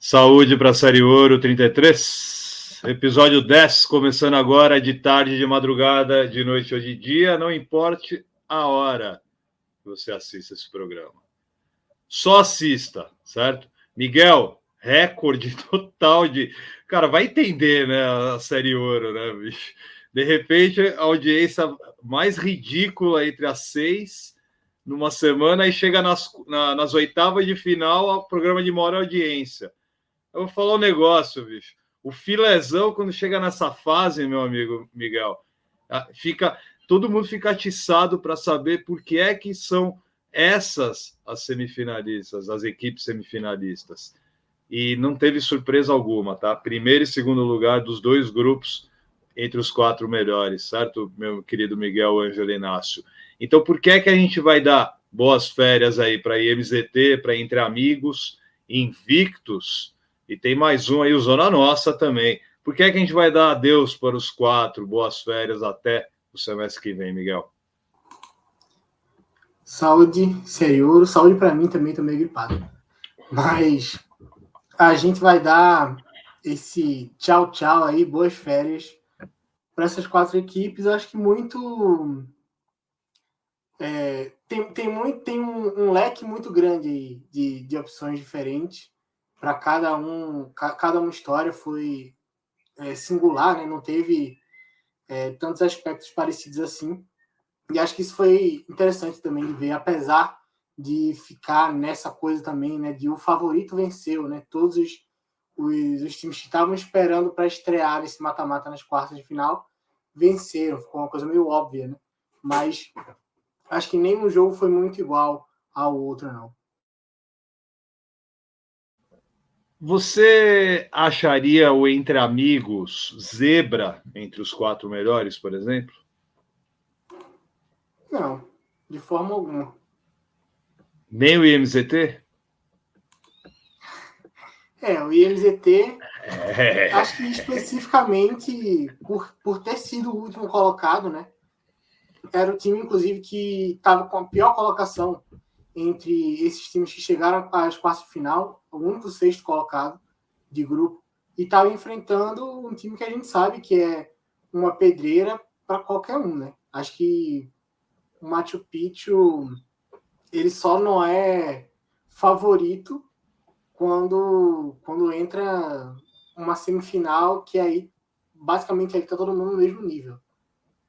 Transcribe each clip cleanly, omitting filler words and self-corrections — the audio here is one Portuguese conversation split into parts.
Saúde para a Série Ouro 33, episódio 10, começando agora de tarde, de madrugada, de noite ou de dia, não importe a hora que você assista esse programa. Só assista, certo? Miguel, recorde total de... Cara, vai entender, né, a Série Ouro, né, bicho? De repente, a audiência mais ridícula entre as 6 numa semana e chega nas oitavas de final ao programa de maior audiência. Eu vou falar um negócio, bicho. O filezão, quando chega nessa fase, meu amigo Miguel, todo mundo fica atiçado para saber por que é que são essas as semifinalistas, as equipes semifinalistas. E não teve surpresa alguma, tá? Primeiro e segundo lugar dos dois grupos entre os 4 melhores, certo, meu querido Miguel Ângelo Inácio? Então, por que é que a gente vai dar boas férias aí para IMZT, para Entre Amigos, invictos? E tem mais um aí, o Zona Nossa também. Por que é que a gente vai dar adeus para os 4, boas férias até o semestre que vem, Miguel? Saúde, Série Ouro. Saúde para mim também, tô meio gripado. Mas a gente vai dar esse tchau aí, boas férias para essas 4 equipes. Eu acho que muito... tem um leque muito grande aí de opções diferentes. Para cada uma história foi singular, né? Não teve tantos aspectos parecidos assim. E acho que isso foi interessante também de ver, apesar de ficar nessa coisa também, né, de o favorito venceu, né? Todos os times que estavam esperando para estrear esse mata-mata nas quartas de final venceram, ficou uma coisa meio óbvia, né? Mas acho que nenhum jogo foi muito igual ao outro, não. Você acharia o Entre Amigos zebra entre os 4 melhores, por exemplo? Não, de forma alguma. Nem o IMZT? O IMZT, acho que especificamente por ter sido o último colocado, né? Era o time, inclusive, que estava com a pior colocação entre esses times que chegaram às quartas de final, o único sexto colocado de grupo, e estava enfrentando um time que a gente sabe que é uma pedreira para qualquer um, né? Acho que o Machu Picchu, ele só não é favorito quando entra uma semifinal, que aí basicamente ele está todo mundo no mesmo nível,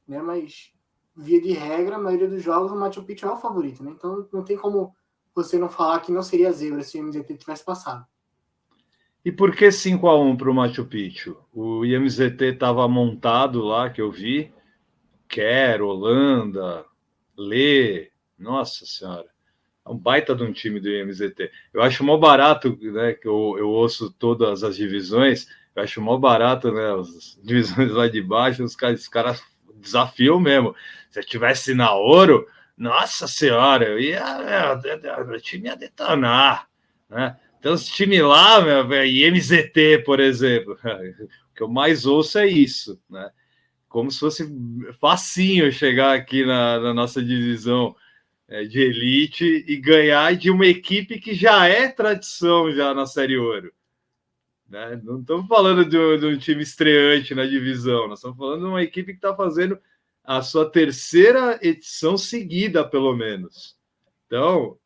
né? Mas via de regra, a maioria dos jogos o Machu Picchu é o favorito, né? Então não tem como você não falar que não seria zebra se o MZT tivesse passado. E por que 5-1 para o Machu Picchu? O IMZT estava montado lá, que eu vi. Quer, Holanda, Lê, nossa senhora. É um baita de um time do IMZT. Eu acho mó barato, né, que eu ouço todas as divisões, eu acho mó barato, né, as divisões lá de baixo, os caras desafiam mesmo. Se eu tivesse na Ouro, nossa senhora, meu time ia detonar, né? Então, os times lá, meu, IMZT, por exemplo, o que eu mais ouço é isso, né? Como se fosse facinho chegar aqui na nossa divisão de elite e ganhar de uma equipe que já é tradição já na Série Ouro. Né? Não estamos falando de um time estreante na divisão, nós estamos falando de uma equipe que está fazendo a sua terceira edição seguida, pelo menos. Então,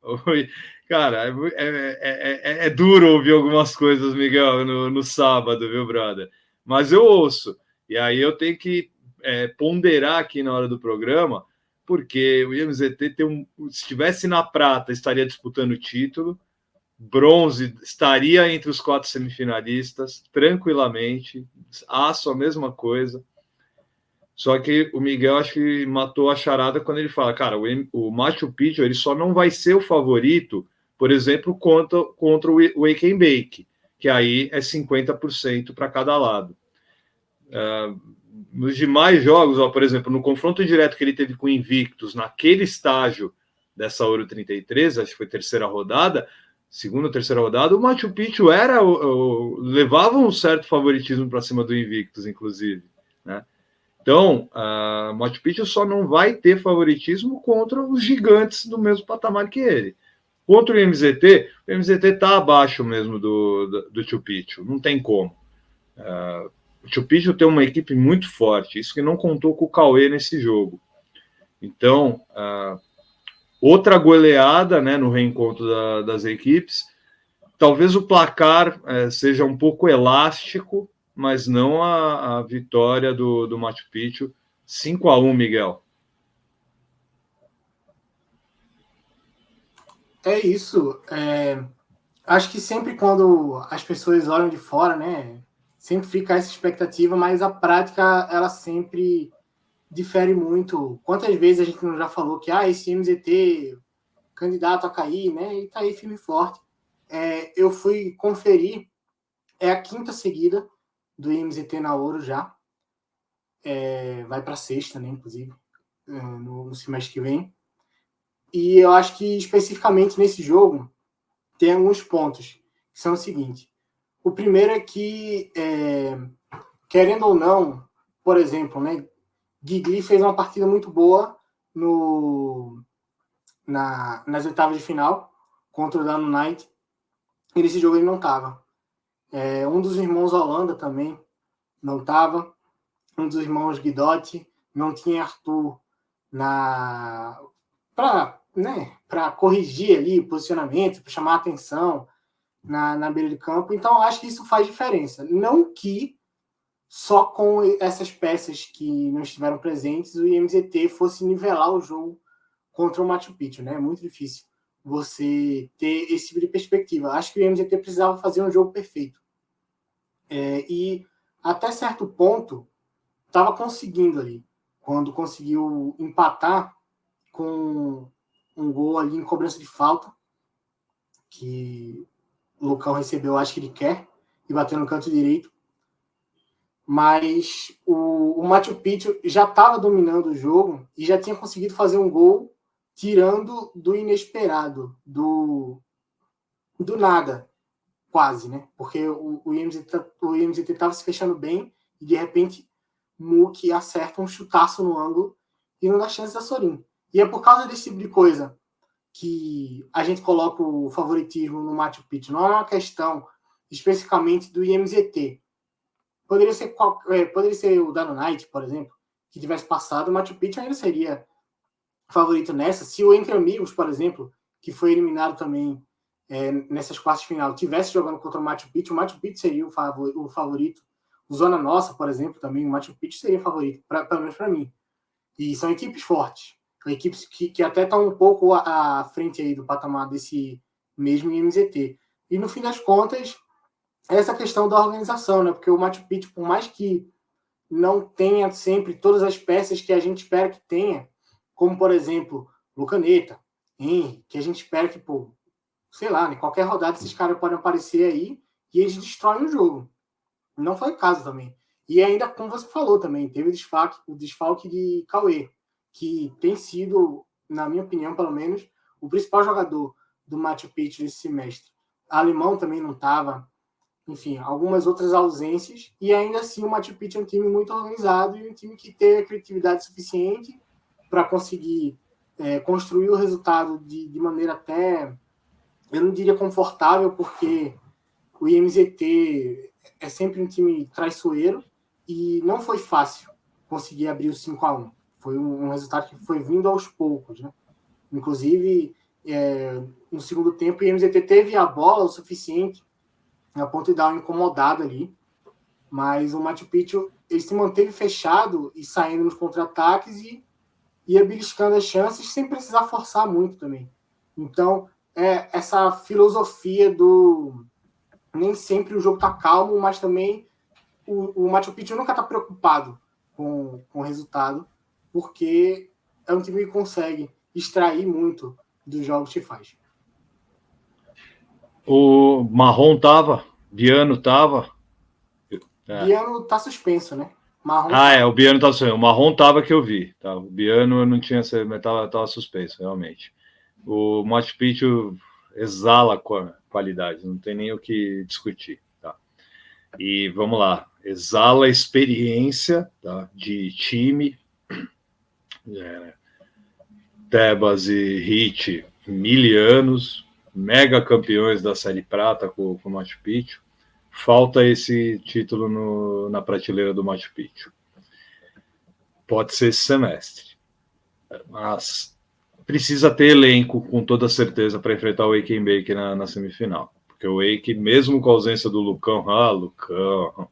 cara, é duro ouvir algumas coisas, Miguel, no sábado, viu, brother? Mas eu ouço. E aí eu tenho que ponderar aqui na hora do programa, porque o IMZT se estivesse na prata, estaria disputando o título, bronze estaria entre os 4 semifinalistas, tranquilamente, aço a mesma coisa. Só que o Miguel acho que matou a charada quando ele fala, cara, o Machu Picchu ele só não vai ser o favorito, por exemplo, contra o Wake and Bake, que aí é 50% para cada lado. Nos demais jogos, ó, por exemplo, no confronto direto que ele teve com o Invictus, naquele estágio dessa Ouro 33, acho que foi terceira rodada, segunda ou terceira rodada, o Machu Picchu levava um certo favoritismo para cima do Invictus, inclusive, né? Então, o Machu Picchu só não vai ter favoritismo contra os gigantes do mesmo patamar que ele. Contra o MZT está abaixo mesmo do Chupicho, não tem como. O Chupicho tem uma equipe muito forte, isso que não contou com o Cauê nesse jogo. Então, outra goleada, né, no reencontro das equipes. Talvez o placar seja um pouco elástico, mas não a vitória do Machu Picchu. 5-1, Miguel. É isso. Acho que sempre quando as pessoas olham de fora, né, sempre fica essa expectativa, mas a prática, ela sempre difere muito. Quantas vezes a gente não já falou que esse MZT candidato a cair, né, e tá aí firme e forte. Eu fui conferir, é a 5ª seguida do MZT na Ouro já. Vai para 6ª, né, inclusive, no semestre que vem. E eu acho que especificamente nesse jogo tem alguns pontos que são o seguinte. O primeiro é que, querendo ou não, por exemplo, né, Guigui fez uma partida muito boa nas oitavas de final contra o Dano Knight, e nesse jogo ele não estava. Um dos irmãos Holanda também não estava. Um dos irmãos Guidotti não tinha Arthur para corrigir ali o posicionamento, para chamar a atenção na beira de campo. Então, acho que isso faz diferença. Não que só com essas peças que não estiveram presentes o IMZT fosse nivelar o jogo contra o Machu Picchu, né? É muito difícil você ter esse tipo de perspectiva. Acho que o IMZT precisava fazer um jogo perfeito. E até certo ponto estava conseguindo ali. Quando conseguiu empatar com um gol ali em cobrança de falta, que o Lucão recebeu, acho que ele quer, e bateu no canto direito. Mas o Machu Picchu já estava dominando o jogo e já tinha conseguido fazer um gol tirando do inesperado, do nada, quase, né? Porque o IMZT estava se fechando bem e de repente Muki acerta um chutaço no ângulo e não dá chance da Sorin. E é por causa desse tipo de coisa que a gente coloca o favoritismo no Machu Picchu. Não é uma questão especificamente do IMZT. Poderia ser o Dano Knight, por exemplo, que tivesse passado, o Machu Picchu ainda seria favorito nessa. Se o Entre Amigos, por exemplo, que foi eliminado também nessas quartas de final, tivesse jogando contra o Machu Picchu seria o favorito. O Zona Nossa, por exemplo, também, o Machu Picchu seria favorito, pelo menos para mim. E são equipes fortes, são equipes que até estão um pouco à frente aí do patamar desse mesmo IMZT. E no fim das contas, essa questão da organização, né? Porque o Machu Picchu, por mais que não tenha sempre todas as peças que a gente espera que tenha, como, por exemplo, Lucaneta, Henry, que a gente espera que, sei lá, em qualquer rodada esses caras podem aparecer aí e eles destroem o jogo. Não foi o caso também. E ainda, como você falou também, teve o desfalque de Cauê, que tem sido, na minha opinião, pelo menos, o principal jogador do Machu Picchu nesse semestre. Alemão também não estava. Enfim, algumas outras ausências. E ainda assim, o Machu Picchu é um time muito organizado e um time que teve a criatividade suficiente para conseguir construir o resultado de maneira até, eu não diria confortável, porque o IMZT é sempre um time traiçoeiro e não foi fácil conseguir abrir o 5-1. Foi um resultado que foi vindo aos poucos, né? Inclusive, no segundo tempo, o IMZT teve a bola o suficiente a ponto de dar uma incomodada ali, mas o Machu Picchu ele se manteve fechado e saindo nos contra-ataques e ia beliscando as chances sem precisar forçar muito também. Então, essa filosofia do nem sempre o jogo tá calmo, mas também o Machu Picchu nunca tá preocupado com o resultado, porque é um time que consegue extrair muito dos jogos que faz. O Marrom tava, Biano tava. Biano tá suspenso, né? Marrom o Biano tá suspenso. O Marrom tava que eu vi. Tá? O Biano não tinha, mas tava suspenso, realmente. O Machu Picchu exala qualidade, não tem nem o que discutir. Tá? E vamos lá, exala experiência, tá? De time. Tebas e Hit, 1000 anos, mega campeões da Série Prata com o Machu Picchu. Falta esse título na prateleira do Machu Picchu. Pode ser esse semestre. Mas precisa ter elenco, com toda certeza, para enfrentar o Wake and Bake na semifinal. Porque o Wake, mesmo com a ausência do Lucão, Lucão,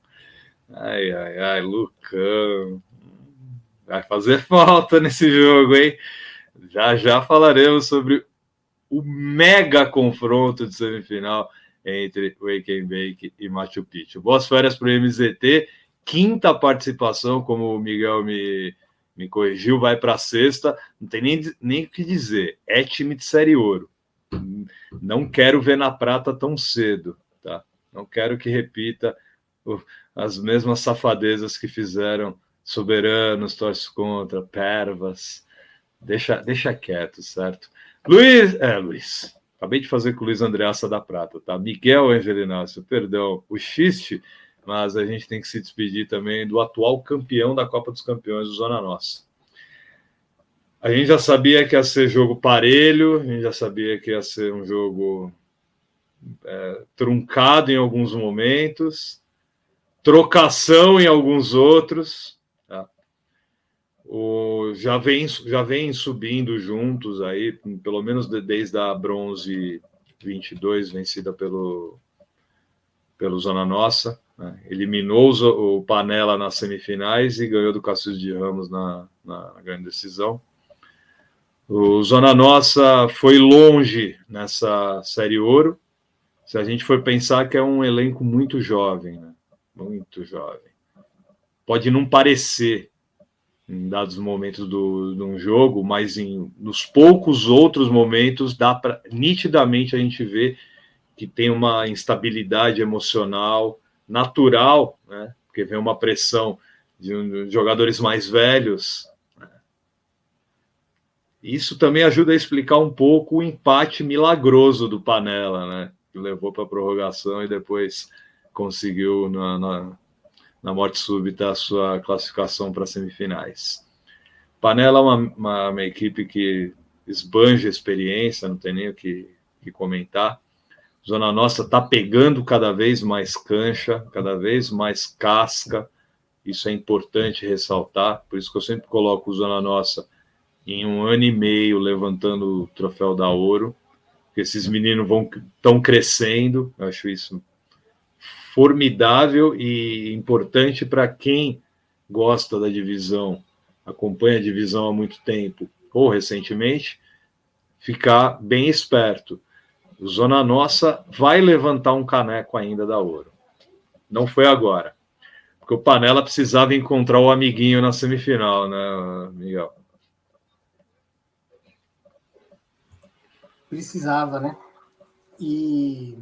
Lucão, vai fazer falta nesse jogo, hein? Já falaremos sobre o mega confronto de semifinal entre Wake and Bake e Machu Picchu. Boas férias para o MZT, quinta participação, como o Miguel me corrigiu, vai para a sexta, não tem nem o que dizer, é time de Série Ouro. Não quero ver na prata tão cedo, tá? Não quero que repita as mesmas safadezas que fizeram Soberanos, Torce Contra, Pervas. Deixa quieto, certo? Luiz, acabei de fazer com o Luiz Andreassa da Prata, tá? Miguel Angelinácio, perdão, o xiste, mas a gente tem que se despedir também do atual campeão da Copa dos Campeões, do Zona Nossa. A gente já sabia que ia ser jogo parelho, a gente já sabia que ia ser um jogo truncado em alguns momentos, trocação em alguns outros, tá? Já vem subindo juntos aí, pelo menos desde a Bronze 22, vencida pelo Zona Nossa, né? Eliminou o Panela nas semifinais e ganhou do Cassius de Ramos na grande decisão. O Zona Nossa foi longe nessa Série Ouro, se a gente for pensar que é um elenco muito jovem, né? Muito jovem. Pode não parecer em dados momentos de um jogo, mas nos poucos outros momentos nitidamente a gente vê que tem uma instabilidade emocional natural, né? Porque vem uma pressão de jogadores mais velhos. Né? Isso também ajuda a explicar um pouco o empate milagroso do Panela, né? Que levou para a prorrogação e depois conseguiu na morte súbita a sua classificação para as semifinais. Panela é uma equipe que esbanja experiência, não tem nem o que comentar. Zona Nossa está pegando cada vez mais cancha, cada vez mais casca. Isso é importante ressaltar, por isso que eu sempre coloco o Zona Nossa em 1 ano e meio levantando o troféu da Ouro, porque esses meninos estão crescendo. Eu acho isso formidável e importante para quem gosta da divisão, acompanha a divisão há muito tempo ou recentemente, ficar bem esperto. O Zona Nossa vai levantar um caneco ainda da Ouro. Não foi agora, porque o Panela precisava encontrar o amiguinho na semifinal, né, Miguel? Precisava, né? E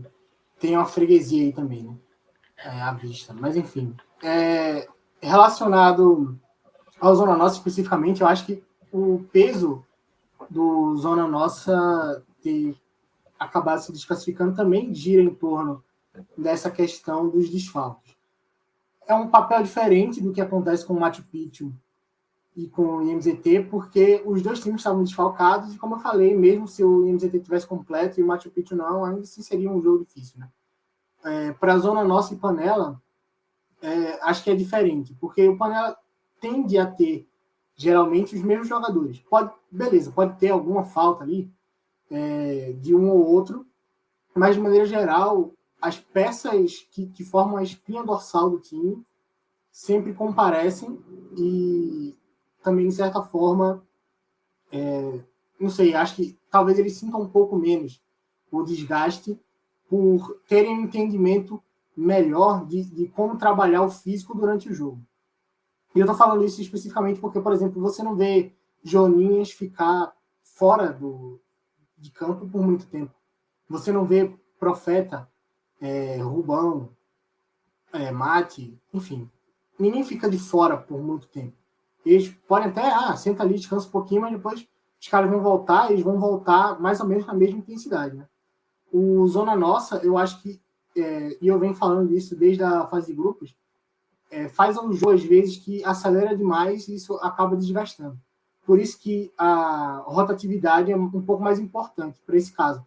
tem uma freguesia aí também, né? À vista. Mas, enfim. Relacionado ao Zona Nossa especificamente, eu acho que o peso do Zona Nossa ter acabado se desclassificando também gira em torno dessa questão dos desfalques. É um papel diferente do que acontece com o Machu Picchu e com o IMZT, porque os dois times estavam desfalcados e, como eu falei, mesmo se o IMZT tivesse completo e o Machu Picchu não, ainda assim seria um jogo difícil, né? Para a Zona Nossa e Panela, acho que é diferente, porque o Panela tende a ter geralmente os mesmos jogadores. Pode ter alguma falta ali de um ou outro, mas de maneira geral, as peças que formam a espinha dorsal do time sempre comparecem e também, de certa forma, não sei, acho que talvez eles sintam um pouco menos o desgaste por terem um entendimento melhor de como trabalhar o físico durante o jogo. E eu estou falando isso especificamente porque, por exemplo, você não vê Joninhas ficar fora de campo por muito tempo. Você não vê Profeta, Rubão, Mate, enfim. Ninguém fica de fora por muito tempo. Eles podem até, senta ali, descansa um pouquinho, mas depois os caras vão voltar, eles vão voltar mais ou menos na mesma intensidade, né? O Zona Nossa, eu acho que, e eu venho falando disso desde a fase de grupos, faz um jogo, às vezes, que acelera demais e isso acaba desgastando. Por isso que a rotatividade é um pouco mais importante para esse caso.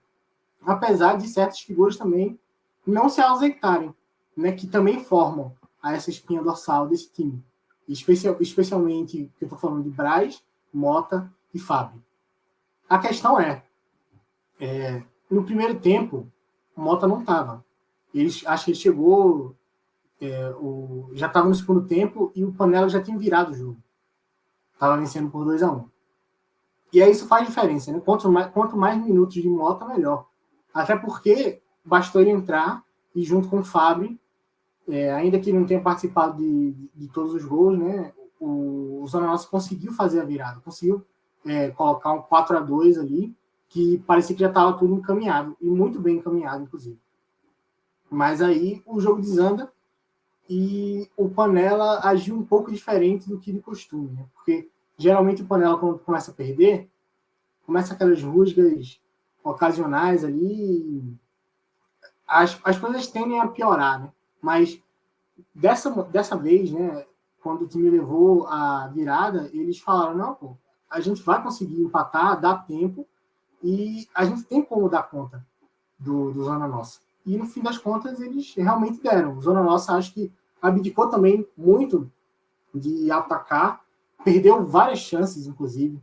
apesar de certas figuras também não se ausentarem, né, que também formam essa espinha dorsal desse time. Especialmente, que eu estou falando de Braz, Mota e Fábio. A questão no primeiro tempo, o Mota não estava. Acho que ele chegou, já estava no segundo tempo e o Panela já tinha virado o jogo. Estava vencendo por 2-1. E aí isso faz diferença, né? Quanto mais minutos de Mota, melhor. Até porque bastou ele entrar e junto com o Fábio, ainda que não tenha participado de todos os gols, né? O Zona Nossa conseguiu fazer a virada, conseguiu colocar um 4-2 ali, que parecia que já estava tudo encaminhado, e muito bem encaminhado, inclusive. Mas aí o jogo desanda e o Panela agiu um pouco diferente do que de costume, né? Porque geralmente o Panela, quando começa a perder, começa aquelas rusgas ocasionais ali, as coisas tendem a piorar, né? Mas dessa vez, né, quando o time levou a virada, eles falaram, não, pô, a gente vai conseguir empatar, dá tempo, e a gente tem como dar conta do Zona Nossa. E no fim das contas, eles realmente deram. O Zona Nossa, acho que abdicou também muito de atacar, perdeu várias chances, inclusive.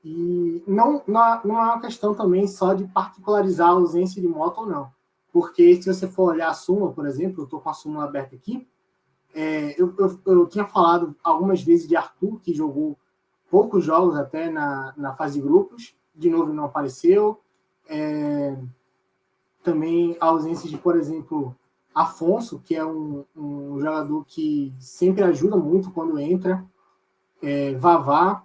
E não é uma questão também só de particularizar a ausência de Mota ou não. Porque se você for olhar a súmula, por exemplo, eu estou com a súmula aberta aqui, eu tinha falado algumas vezes de Arthur, que jogou poucos jogos até na fase de grupos, de novo não apareceu. Também a ausência de, por exemplo, Afonso, que é um jogador que sempre ajuda muito quando entra, Vavá.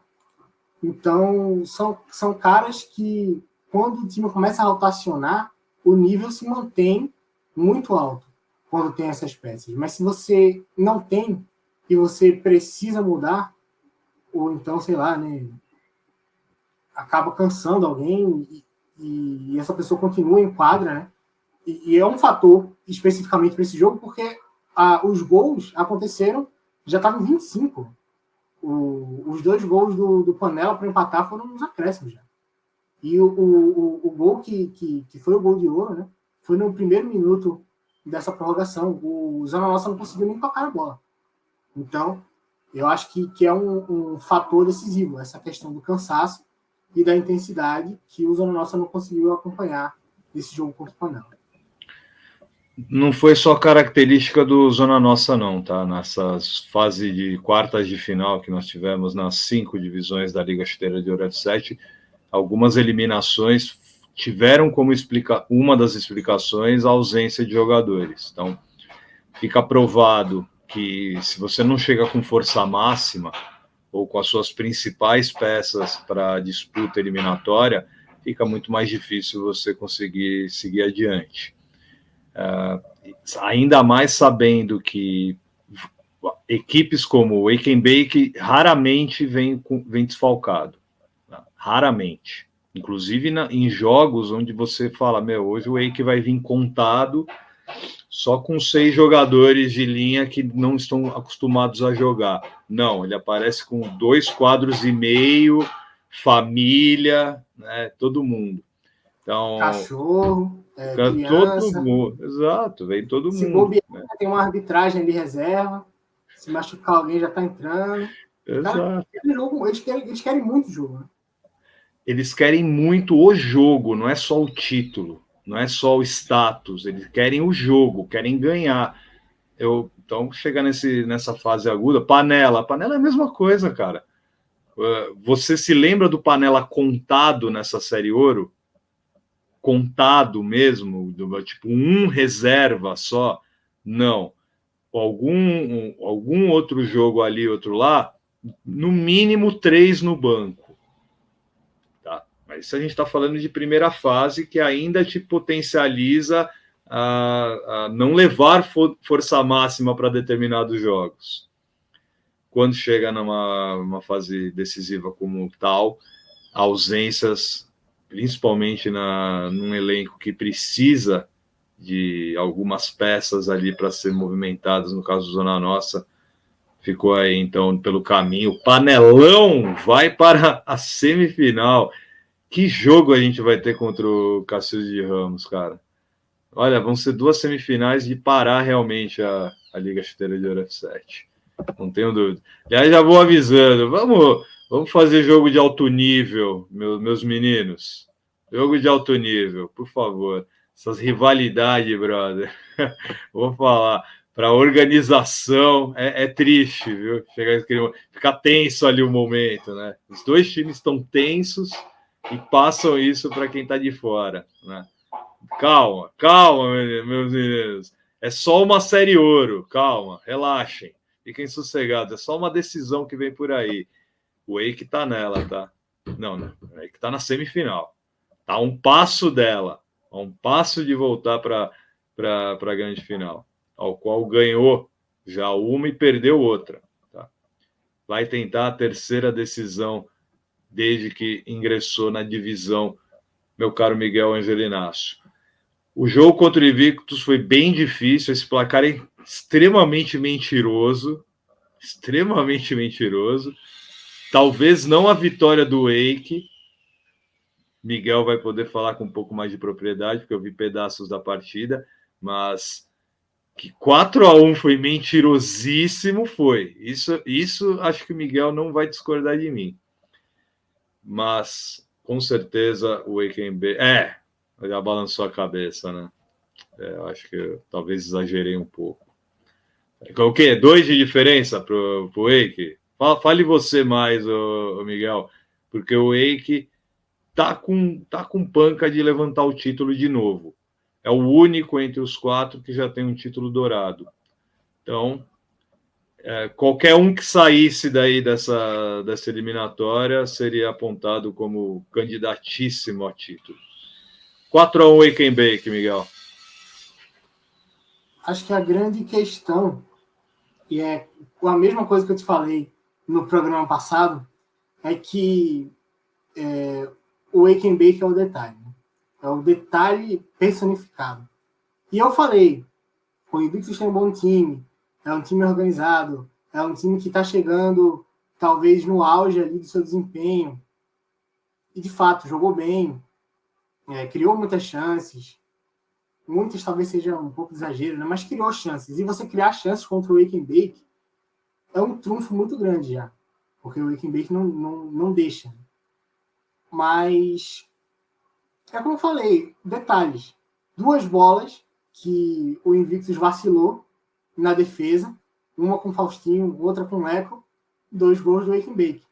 Então, são caras que, quando o time começa a rotacionar, o nível se mantém muito alto quando tem essas peças. Mas se você não tem e você precisa mudar, ou então, sei lá, né, acaba cansando alguém e essa pessoa continua em quadra, né? E é um fator especificamente para esse jogo, porque os gols aconteceram, já estavam em 25. Os 2 gols do Panela para empatar foram nos acréscimos já. E o gol que foi o gol de ouro, né? Foi no primeiro minuto dessa prorrogação. O Zona Nossa não conseguiu nem tocar a bola. Então, eu acho que é um fator decisivo, essa questão do cansaço e da intensidade que o Zona Nossa não conseguiu acompanhar nesse jogo contra o Panela. Não foi só característica do Zona Nossa, não, tá? Nessas fases de quartas de final que nós tivemos nas 5 divisões da Liga Chuteira de Ouro F7, algumas eliminações tiveram como uma das explicações a ausência de jogadores. Então, fica provado que se você não chega com força máxima ou com as suas principais peças para a disputa eliminatória, fica muito mais difícil você conseguir seguir adiante. Ainda mais sabendo que equipes como o Wake and Bake raramente vem desfalcado. Raramente. Inclusive em jogos onde você fala, hoje o Wake vai vir contado só com 6 jogadores de linha que não estão acostumados a jogar. Não, ele aparece com 2 quadros e meio, família, né, todo mundo. Então, cachorro, criança. Todo mundo, exato, vem todo mundo. Se bobear, né? Tem uma arbitragem de reserva, se machucar alguém já está entrando. Exato. Cara, eles querem muito jogo, né? Eles querem muito o jogo, não é só o título, não é só o status, eles querem o jogo, querem ganhar. Então, chega nessa fase aguda, Panela é a mesma coisa, cara. Você se lembra do Panela contado nessa Série Ouro? Contado mesmo, tipo reserva só? Não. Algum outro jogo ali, outro lá, no mínimo 3 no banco. Tá? Mas isso a gente está falando de primeira fase, que ainda te potencializa a não levar força máxima para determinados jogos. Quando chega numa fase decisiva como tal, ausências, principalmente num elenco que precisa de algumas peças ali para ser movimentadas, no caso do Zona Nossa, ficou aí então pelo caminho. O Panelão vai para a semifinal. Que jogo a gente vai ter contra o Cassius de Ramos, cara? Olha, vão ser 2 semifinais de parar realmente a Liga Chuteira de Ouro F7. Não tenho dúvida. E aí já vou avisando, vamos fazer jogo de alto nível, meus meninos. Jogo de alto nível, por favor. Essas rivalidades, brother. Vou falar. Para a organização é triste, viu? Ficar tenso ali o momento, né? Os 2 times estão tensos e passam isso para quem está de fora, né? Calma, calma, meus meninos. É só uma série ouro, calma, relaxem. Fiquem sossegados, é só uma decisão que vem por aí. O Wake tá nela, tá? Não, o Wake tá na semifinal. Tá a um passo dela, a um passo de voltar para a grande final, ao qual ganhou já uma e perdeu outra. Tá? Vai tentar a terceira decisão desde que ingressou na divisão, meu caro Miguel Angelinasso. O jogo contra o Invictus foi bem difícil, esse placar é extremamente mentiroso, talvez não a vitória do Wake. Miguel vai poder falar com um pouco mais de propriedade, porque eu vi pedaços da partida, mas que 4-1 foi mentirosíssimo, foi. Isso acho que o Miguel não vai discordar de mim. Mas, com certeza, o Wake já balançou a cabeça, né? Acho que eu talvez exagerei um pouco. O quê? 2 de diferença para o Wake? Fale você mais, Miguel, porque o Wake tá com panca de levantar o título de novo. É o único entre os 4 que já tem um título dourado. Então, qualquer um que saísse daí dessa eliminatória seria apontado como candidatíssimo a título. 4-1 Wake and Bake, Miguel. Acho que a grande questão, e é a mesma coisa que eu te falei no programa passado, é que o Wake and Bake é o detalhe. Né? É o detalhe personificado. E eu falei, o Invictus tem um bom time, é um time organizado, é um time que está chegando talvez no auge ali do seu desempenho. E de fato, jogou bem, criou muitas chances. Muitas talvez seja um pouco exagero, né? Mas criou chances. E você criar chances contra o Wake and Bake é um trunfo muito grande já. Porque o Wake and Bake não deixa. Mas, é como eu falei, detalhes. 2 bolas que o Invictus vacilou na defesa, uma com Faustinho, outra com Leco, 2 gols do Wake and Bake.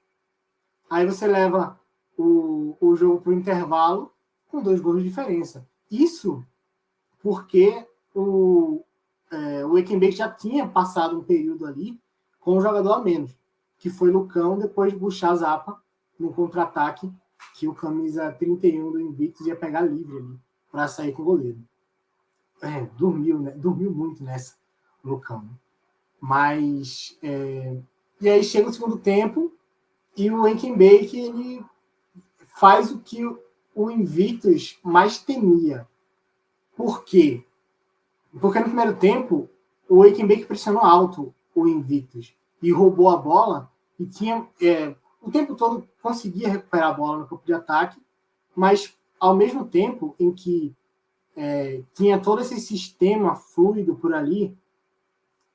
Aí você leva o jogo para o intervalo com 2 gols de diferença. Isso porque o Wake and Bake já tinha passado um período ali com um jogador a menos, que foi Lucão, depois de Buchar Zapa no contra-ataque, que o camisa 31 do Invictus ia pegar livre ali para sair com o goleiro. Dormiu, né? Dormiu muito nessa, Lucão. Mas e aí chega o segundo tempo e o Wake and Bake ele faz o que o Invictus mais temia. Por quê? Porque no primeiro tempo, o Wake and Bake pressionou alto o Invictus e roubou a bola e tinha o tempo todo conseguia recuperar a bola no campo de ataque, mas ao mesmo tempo em que tinha todo esse sistema fluido por ali,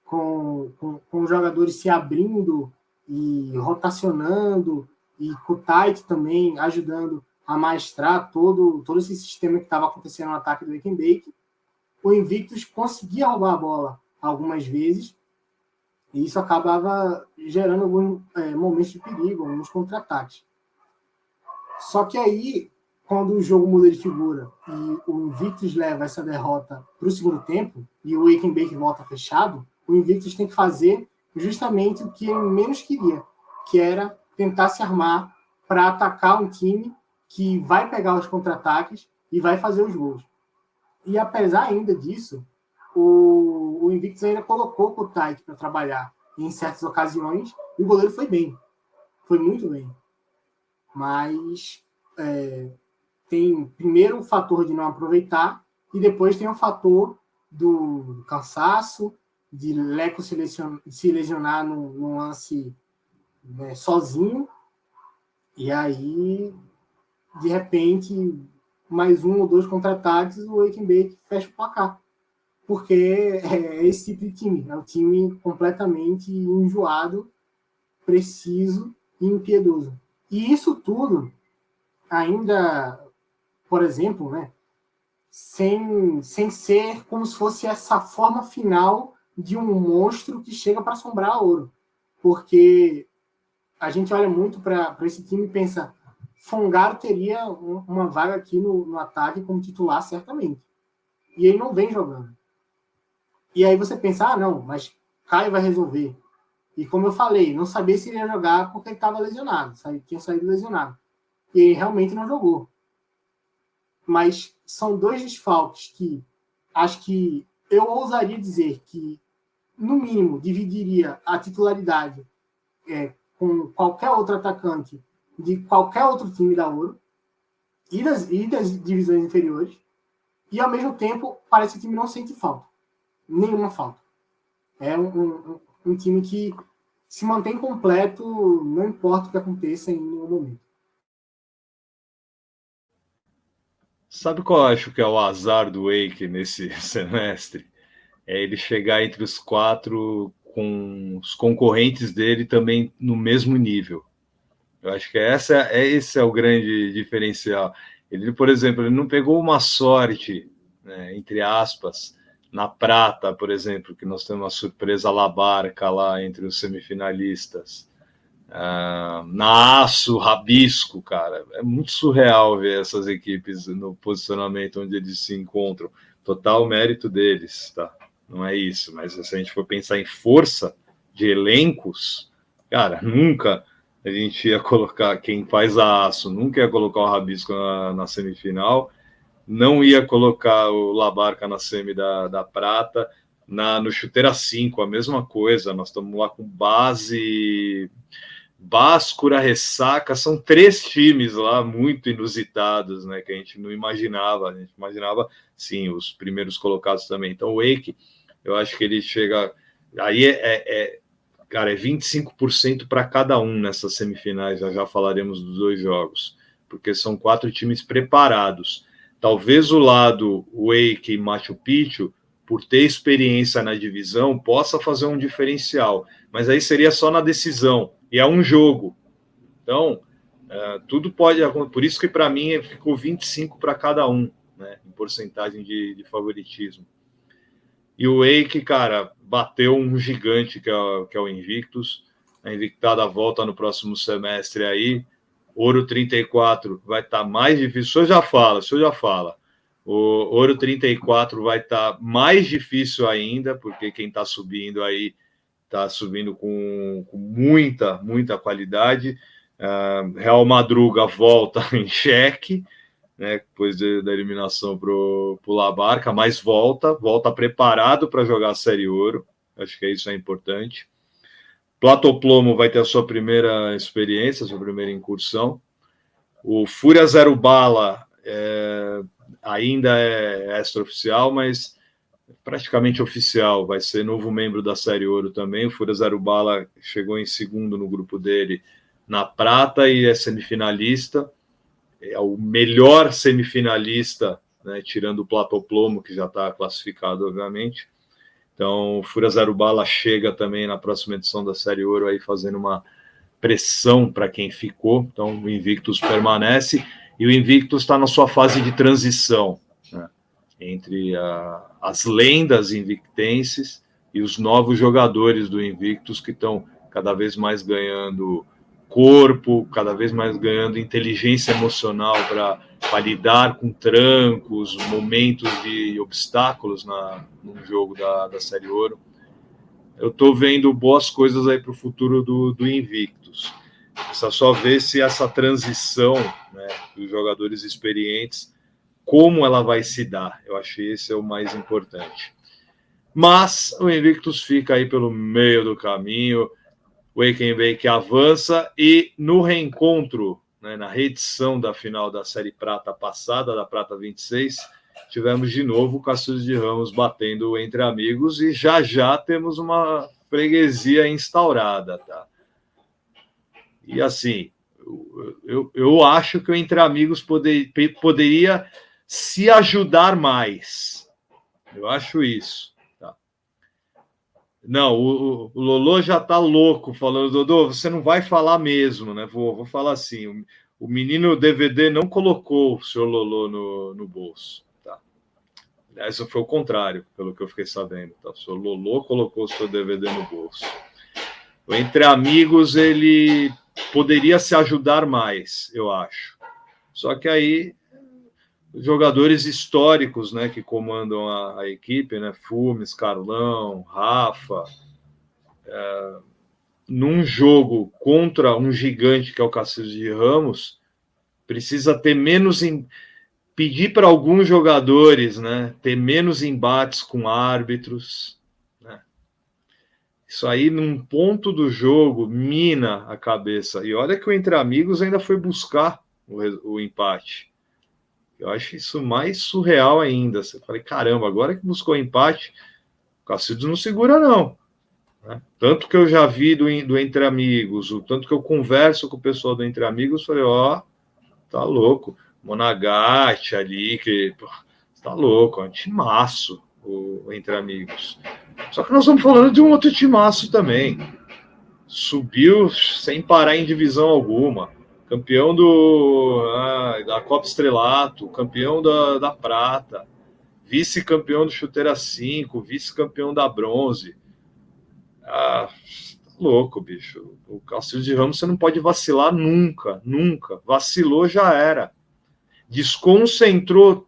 com os jogadores se abrindo e rotacionando, e com o Tite também ajudando a maestrar todo esse sistema que estava acontecendo no ataque do Wake and Bake, o Invictus conseguia roubar a bola algumas vezes, e isso acabava gerando alguns momentos de perigo, alguns contra-ataques. Só que aí, quando o jogo muda de figura e o Invictus leva essa derrota para o segundo tempo, e o Wake and Bake volta fechado, o Invictus tem que fazer justamente o que ele menos queria, que era tentar se armar para atacar um time que vai pegar os contra-ataques e vai fazer os gols. E apesar ainda disso, o Invictus ainda colocou o Tite para trabalhar em certas ocasiões, e o goleiro foi bem. Foi muito bem. Mas tem primeiro o fator de não aproveitar, e depois tem o fator do cansaço, de Leco se lesionar num lance sozinho, e aí de repente, mais um ou dois contra-ataques, o Wake Bake fecha o placar. Porque é esse tipo de time. É um time completamente enjoado, preciso e impiedoso. E isso tudo, ainda, por exemplo, né, sem ser como se fosse essa forma final de um monstro que chega para assombrar a Ouro. Porque a gente olha muito para esse time e pensa, Fongaro teria uma vaga aqui no ataque como titular, certamente. E ele não vem jogando. E aí você pensa, não, mas Caio vai resolver. E como eu falei, não sabia se ele ia jogar porque ele estava lesionado, tinha saído lesionado. E ele realmente não jogou. Mas são dois desfalques que acho que eu ousaria dizer que, no mínimo, dividiria a titularidade com qualquer outro atacante de qualquer outro time da Ouro e das divisões inferiores. E, ao mesmo tempo, parece que o time não sente falta. Nenhuma falta. É um time que se mantém completo, não importa o que aconteça em nenhum momento. Sabe qual eu acho que é o azar do Wake nesse semestre? É ele chegar entre os 4 com os concorrentes dele também no mesmo nível. Eu acho que esse é o grande diferencial. Ele, por exemplo, ele não pegou uma sorte, né, entre aspas, na prata, por exemplo, que nós temos uma surpresa Labarca lá entre os semifinalistas. Na Aço, Rabisco, cara, é muito surreal ver essas equipes no posicionamento onde eles se encontram. Total mérito deles, tá? Não é isso, mas se a gente for pensar em força de elencos, cara, nunca a gente ia colocar quem faz a Aço, nunca ia colocar o Rabisco na semifinal, não ia colocar o Labarca na semi da Prata, no Chuteira 5, a mesma coisa, nós estamos lá com base... Báscura, Ressaca, são 3 times lá muito inusitados, né, que a gente não imaginava. A gente imaginava, sim, os primeiros colocados também. Então, o Wake, eu acho que ele chega... Aí cara, é 25% para cada um nessas semifinais, já falaremos dos 2 jogos, porque são 4 times preparados. Talvez o lado Wake e Machu Picchu, por ter experiência na divisão, possa fazer um diferencial, mas aí seria só na decisão, e é um jogo. Então, tudo pode acontecer. Por isso que, para mim, ficou 25 para cada um, né, em porcentagem de favoritismo. E o Wake, cara, bateu um gigante que é o Invictus. A Invictada volta no próximo semestre aí. Ouro 34 vai estar mais difícil. O senhor já fala. O Ouro 34 vai estar mais difícil ainda, porque quem está subindo aí está subindo com muita qualidade. Real Madruga volta em xeque, né, depois da eliminação para o Labarca, mas volta preparado para jogar a Série Ouro. Acho que isso é importante. Platoplomo vai ter a sua primeira experiência, a sua primeira incursão. O Fúria Zero Bala ainda é extraoficial, mas praticamente oficial, vai ser novo membro da Série Ouro também. O Fúria Zero Bala chegou em segundo no grupo dele na prata e é semifinalista. É o melhor semifinalista, né, tirando o Platoplomo, que já está classificado, obviamente. Então, o Fúria Zero Bala chega também na próxima edição da Série Ouro aí fazendo uma pressão para quem ficou. Então, o Invictus permanece e o Invictus está na sua fase de transição, né, entre as lendas invictenses e os novos jogadores do Invictus que estão cada vez mais ganhando corpo, cada vez mais ganhando inteligência emocional para lidar com trancos, momentos de obstáculos no jogo da Série Ouro. Eu estou vendo boas coisas aí para o futuro do Invictus. Precisa só ver se essa transição, né, dos jogadores experientes, como ela vai se dar. Eu acho que esse é o mais importante. Mas o Invictus fica aí pelo meio do caminho. O Wake Bake avança e no reencontro, né, na reedição da final da Série Prata passada, da Prata 26, tivemos de novo o Cassius de Ramos batendo entre amigos e já temos uma freguesia instaurada, tá? E assim, Eu acho que o Entre Amigos poderia se ajudar mais. Eu acho isso. Tá? Não, o Lolo já tá louco falando, Dodô, você não vai falar mesmo, né? Vou falar assim, o menino DVD não colocou o seu Lolo no bolso. Tá? Aliás, foi o contrário, pelo que eu fiquei sabendo. Tá? O seu Lolo colocou o seu DVD no bolso. O Entre Amigos, ele poderia se ajudar mais, eu acho. Só que aí, jogadores históricos, né, que comandam a equipe, né, Fumes, Carlão, Rafa, num jogo contra um gigante que é o Cacildes de Ramos, precisa ter menos pedir para alguns jogadores, né, ter menos embates com árbitros, né? Isso aí, num ponto do jogo, mina a cabeça. E olha que o Entre Amigos ainda foi buscar o empate. Eu acho isso mais surreal ainda. Você falei, caramba, agora que buscou o empate, o Cacildes não segura, não. Né? Tanto que eu já vi do Entre Amigos, o tanto que eu converso com o pessoal do Entre Amigos, falei, ó, tá louco. Monagatti ali, que pô, tá louco, é um timaço o Entre Amigos. Só que nós estamos falando de um outro timaço também. Subiu sem parar em divisão alguma. Campeão da Copa Estrelato, campeão da Prata, vice-campeão do Chuteira 5, vice-campeão da Bronze. Ah, louco, bicho. O Cacildes de Ramos você não pode vacilar nunca, nunca. Vacilou, já era. Desconcentrou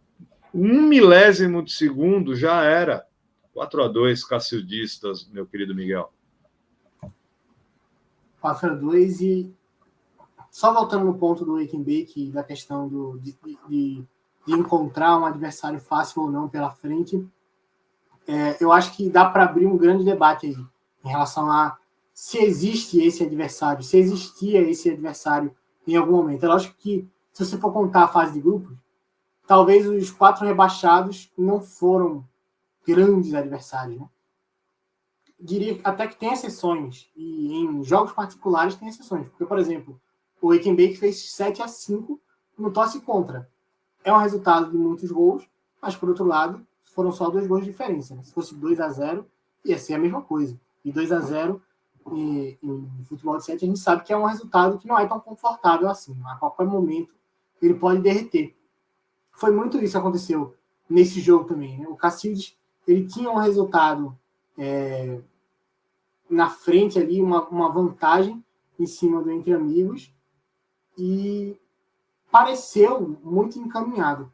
1 milésimo de segundo, já era. 4-2, Cacildistas, meu querido Miguel. 4-2 e só voltando no ponto do Wake and Bake, da questão de encontrar um adversário fácil ou não pela frente, eu acho que dá para abrir um grande debate aí em relação a se existe esse adversário, se existia esse adversário em algum momento. É lógico que, se você for contar a fase de grupos, talvez os 4 rebaixados não foram grandes adversários, né? Diria até que tem exceções, e em jogos particulares tem exceções, porque, por exemplo, o Wake and Bake fez 7-5 no tosse contra. É um resultado de muitos gols, mas, por outro lado, foram só 2 gols de diferença. Né? Se fosse 2-0, ia ser a mesma coisa. E 2-0 em futebol de 7, a gente sabe que é um resultado que não é tão confortável assim. A qualquer momento ele pode derreter. Foi muito isso que aconteceu nesse jogo também. Né? O Cacildes, ele tinha um resultado na frente ali, uma vantagem em cima do Entre Amigos, e pareceu muito encaminhado,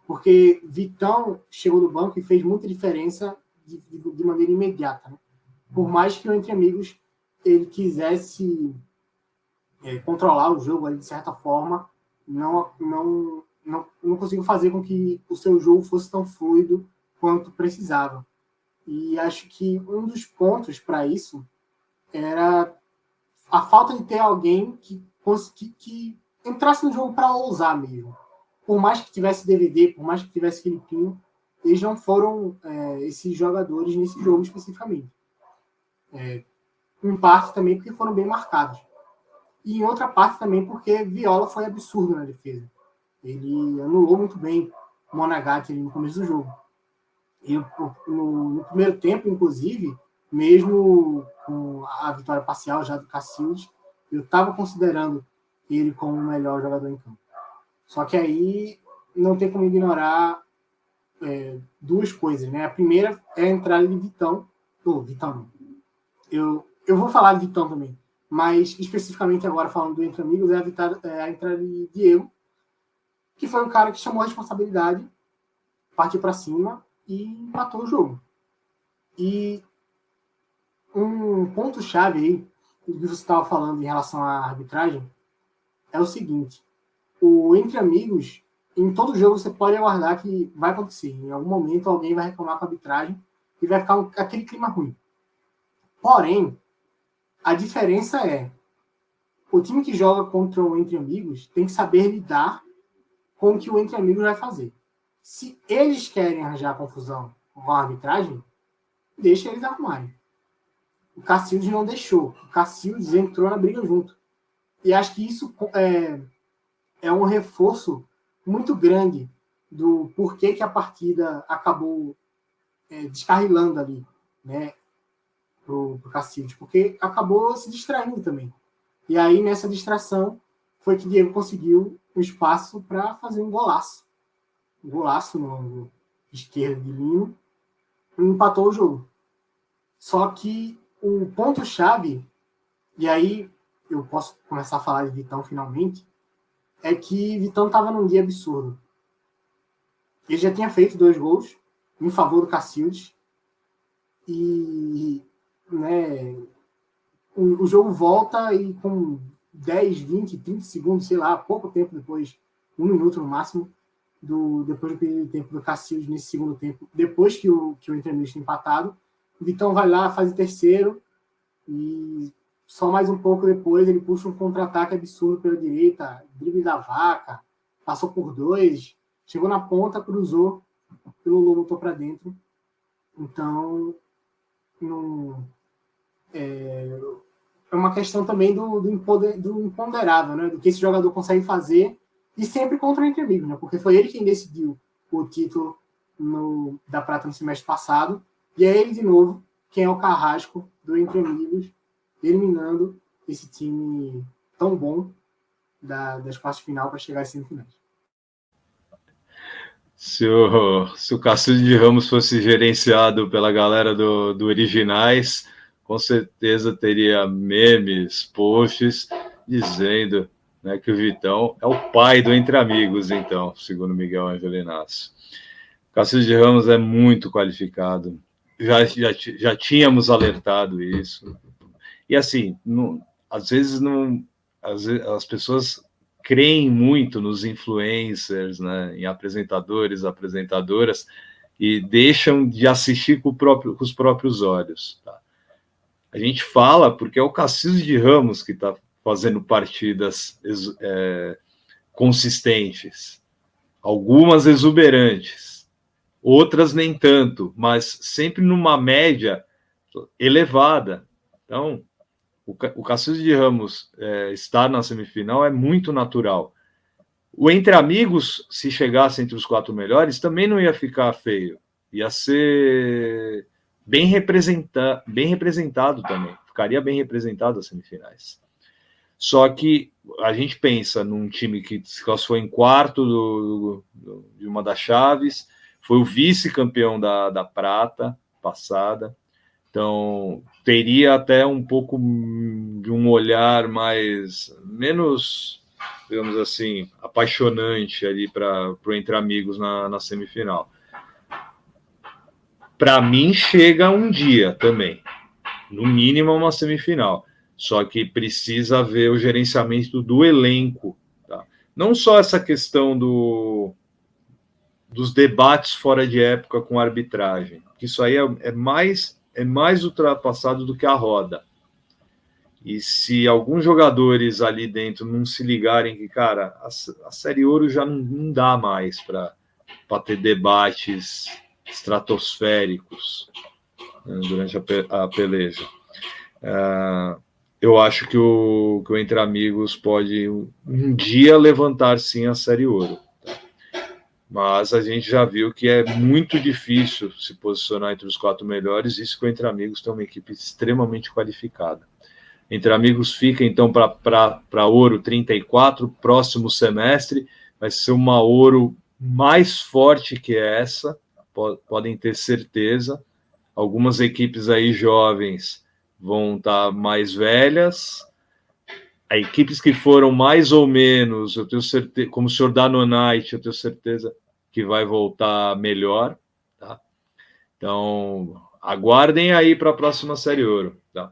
porque Vitão chegou no banco e fez muita diferença de maneira imediata. Né? Por mais que o Entre Amigos ele quisesse controlar o jogo ali, de certa forma, não conseguiu fazer com que o seu jogo fosse tão fluido quanto precisava. E acho que um dos pontos para isso era a falta de ter alguém que entrasse no jogo para ousar mesmo. Por mais que tivesse DVD, por mais que tivesse Filipinho, eles não foram esses jogadores nesse jogo especificamente. Em parte também porque foram bem marcados. E em outra parte também porque Viola foi absurdo na defesa. Ele anulou muito bem o Monagatti ali no começo do jogo. E no primeiro tempo, inclusive, mesmo com a vitória parcial já do Cacildes, eu estava considerando ele como o melhor jogador em campo. Só que aí não tem como ignorar duas coisas, né? A primeira é a entrada de Vitão. Vitão não. Eu vou falar de Vitão também, mas especificamente agora falando do Entre Amigos, é a entrada de Diego, que foi um cara que chamou a responsabilidade, partiu para cima e matou o jogo. E um ponto-chave aí, do que você estava falando em relação à arbitragem, é o seguinte: o Entre Amigos, em todo jogo você pode aguardar que vai acontecer. Em algum momento alguém vai reclamar com a arbitragem e vai ficar aquele clima ruim. Porém, a diferença é o time que joga contra o Entre Amigos tem que saber lidar com o que o Entre Amigos vai fazer. Se eles querem arranjar confusão com a arbitragem, deixa eles arrumarem. O Cacildes não deixou. O Cacildes entrou na briga junto. E acho que isso é um reforço muito grande do porquê que a partida acabou descarrilando ali, né, pro Cacildes, porque acabou se distraindo também. E aí, nessa distração, foi que Diego conseguiu um espaço para fazer um golaço. Um golaço no ângulo esquerdo de Lino, e empatou o jogo. Só que o ponto-chave, e aí eu posso começar a falar de Vitão finalmente, é que Vitão estava num dia absurdo. Ele já tinha feito 2 gols em favor do Cacildes, e né, o jogo volta e com 10, 20, 30 segundos, sei lá, pouco tempo depois, 1 minuto no máximo, depois do período de tempo do Cacildes nesse segundo tempo, depois que o Inter Milan tinha empatado, o Vitão vai lá, faz o terceiro, e só mais um pouco depois ele puxa um contra-ataque absurdo pela direita, drible da vaca, passou por 2, chegou na ponta, cruzou, pelo Lula botou para dentro. Então, não, é uma questão também do imponderável, né? Do que esse jogador consegue fazer, e sempre contra o Inter Milan, né? Porque foi ele quem decidiu o título da Prata no semestre passado, e é ele de novo quem é o carrasco do Inter Milan, eliminando esse time tão bom das quartas de final para chegar às semifinais. Se o Cássio de Ramos fosse gerenciado pela galera do Originais, com certeza teria memes, posts, dizendo, né, que o Vitão é o pai do Entre Amigos, então, segundo Miguel Ângelo Inácio. Cássio de Ramos é muito qualificado. Já tínhamos alertado isso. E assim, às vezes as pessoas creem muito nos influencers, né, em apresentadoras, e deixam de assistir com os próprios olhos. Tá? A gente fala porque é o Cassius de Ramos que está fazendo partidas consistentes, algumas exuberantes, outras nem tanto, mas sempre numa média elevada. Então, o Cassius de Ramos estar na semifinal é muito natural. O Entre Amigos, se chegasse entre os 4 melhores, também não ia ficar feio. Ia ser bem representado também. Ficaria bem representado as semifinais. Só que a gente pensa num time que se classificou em quarto de uma das chaves, foi o vice-campeão da Prata passada. Então, teria até um pouco de um olhar menos, digamos assim, apaixonante ali para o Entre Amigos na semifinal. Para mim, chega um dia também, no mínimo uma semifinal. Só que precisa ver o gerenciamento do elenco. Tá? Não só essa questão dos debates fora de época com a arbitragem, que isso aí é mais ultrapassado do que a roda. E se alguns jogadores ali dentro não se ligarem que, cara, a Série Ouro já não dá mais para ter debates estratosféricos, né, durante a peleja. Eu acho que o Entre Amigos pode um dia levantar sim a Série Ouro. Mas a gente já viu que é muito difícil se posicionar entre os 4 melhores, isso que o Entre Amigos tem uma equipe extremamente qualificada. Entre Amigos fica, então, para Ouro 34, próximo semestre, vai ser uma Ouro mais forte que essa, podem ter certeza. Algumas equipes aí jovens vão estar mais velhas, as equipes que foram mais ou menos, eu tenho certeza, como o senhor Danonite, eu tenho certeza que vai voltar melhor, tá? Então, aguardem aí para a próxima Série Ouro, tá?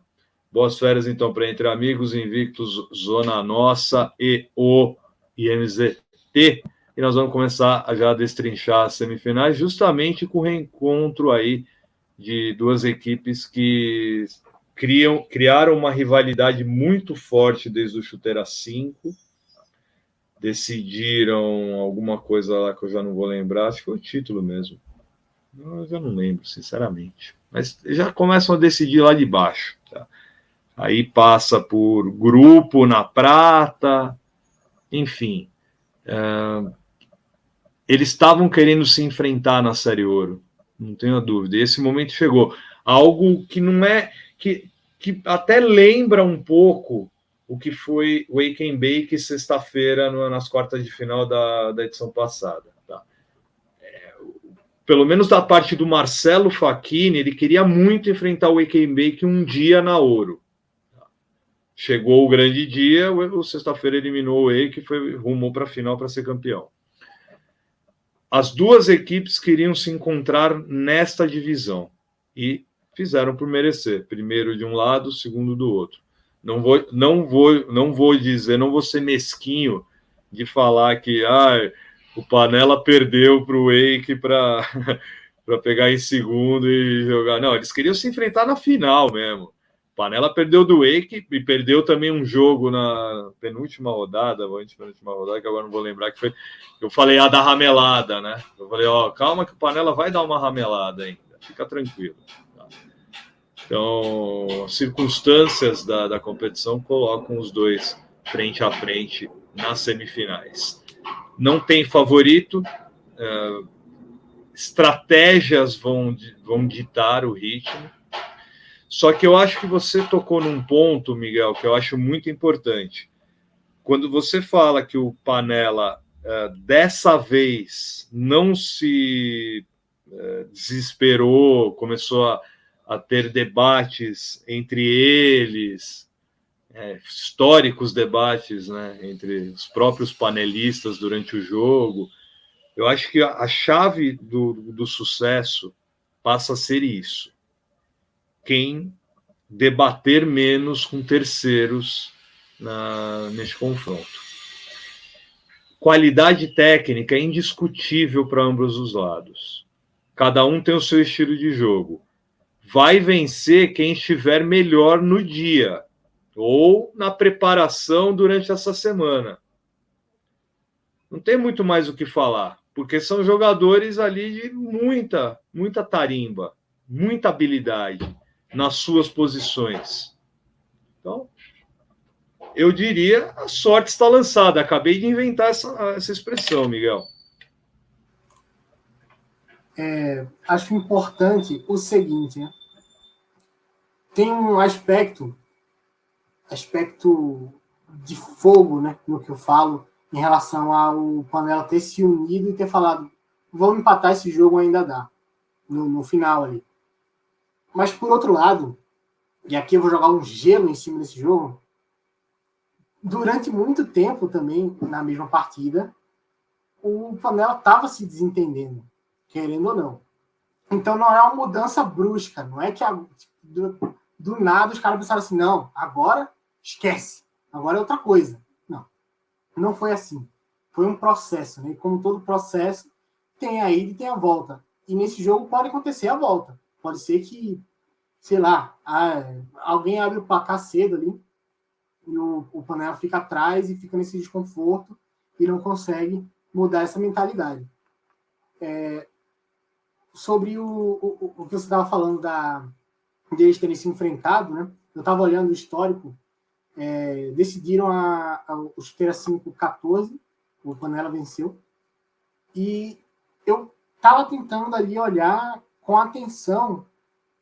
Boas férias, então, para Entre Amigos, Invictus, Zona Nossa e o IMZT. E nós vamos começar a já destrinchar as semifinais, justamente com o reencontro aí de 2 equipes que criaram uma rivalidade muito forte desde o Chuteira 5, decidiram alguma coisa lá que eu já não vou lembrar, acho que foi o título mesmo, eu já não lembro, sinceramente, mas já começam a decidir lá de baixo, tá? Aí passa por Grupo na prata, enfim. Eles estavam querendo se enfrentar na Série Ouro, não tenho a dúvida. E esse momento chegou. Algo que não é... que até lembra um pouco o que foi o Wake and Bake sexta-feira nas quartas de final da edição passada. Tá? Pelo menos da parte do Marcelo Facchini, ele queria muito enfrentar o Wake and Bake um dia na Ouro. Chegou o grande dia, o sexta-feira eliminou o Wake e rumou para a final para ser campeão. As duas equipes queriam se encontrar nesta divisão e fizeram por merecer. Primeiro de um lado, segundo do outro. Não vou dizer, não vou ser mesquinho de falar que o Panela perdeu para o Wake para pegar em segundo e jogar. Não, eles queriam se enfrentar na final mesmo. Panela perdeu do Wake e perdeu também um jogo na penúltima rodada, que agora não vou lembrar, que foi. Eu falei da ramelada, né? Eu falei, calma que o Panela vai dar uma ramelada ainda, fica tranquilo. Tá? Então, as circunstâncias da competição colocam os dois frente a frente nas semifinais. Não tem favorito, estratégias vão ditar o ritmo. Só que eu acho que você tocou num ponto, Miguel, que eu acho muito importante. Quando você fala que o Panela, dessa vez, não se desesperou, começou a ter debates entre eles, históricos debates, né, entre os próprios panelistas durante o jogo, eu acho que a chave do sucesso passa a ser isso. Quem debater menos com terceiros neste confronto. Qualidade técnica é indiscutível para ambos os lados. Cada um tem o seu estilo de jogo. Vai vencer quem estiver melhor no dia ou na preparação durante essa semana. Não tem muito mais o que falar, porque são jogadores ali de muita tarimba, muita habilidade nas suas posições. Então, eu diria, a sorte está lançada. Acabei de inventar essa expressão, Miguel. Acho importante o seguinte, né? Tem um aspecto de fogo, né, no que eu falo, em relação ao Panela ter se unido e ter falado, vamos empatar esse jogo, ainda dá, no final ali. Mas, por outro lado, e aqui eu vou jogar um gelo em cima desse jogo, durante muito tempo também, na mesma partida, o Panela estava se desentendendo, querendo ou não. Então não é uma mudança brusca, não é que do nada os caras pensaram assim, não, agora esquece, agora é outra coisa. Não foi assim. Foi um processo, né? E como todo processo, tem a ida e tem a volta. E nesse jogo pode acontecer a volta. Pode ser que, sei lá, alguém abre o placar cedo ali e o Panela fica atrás e fica nesse desconforto e não consegue mudar essa mentalidade. Sobre o que você estava falando de eles terem se enfrentado, né? Eu estava olhando o histórico, decidiram o Chuteira 5-14, o Panela venceu, e eu estava tentando ali olhar com atenção,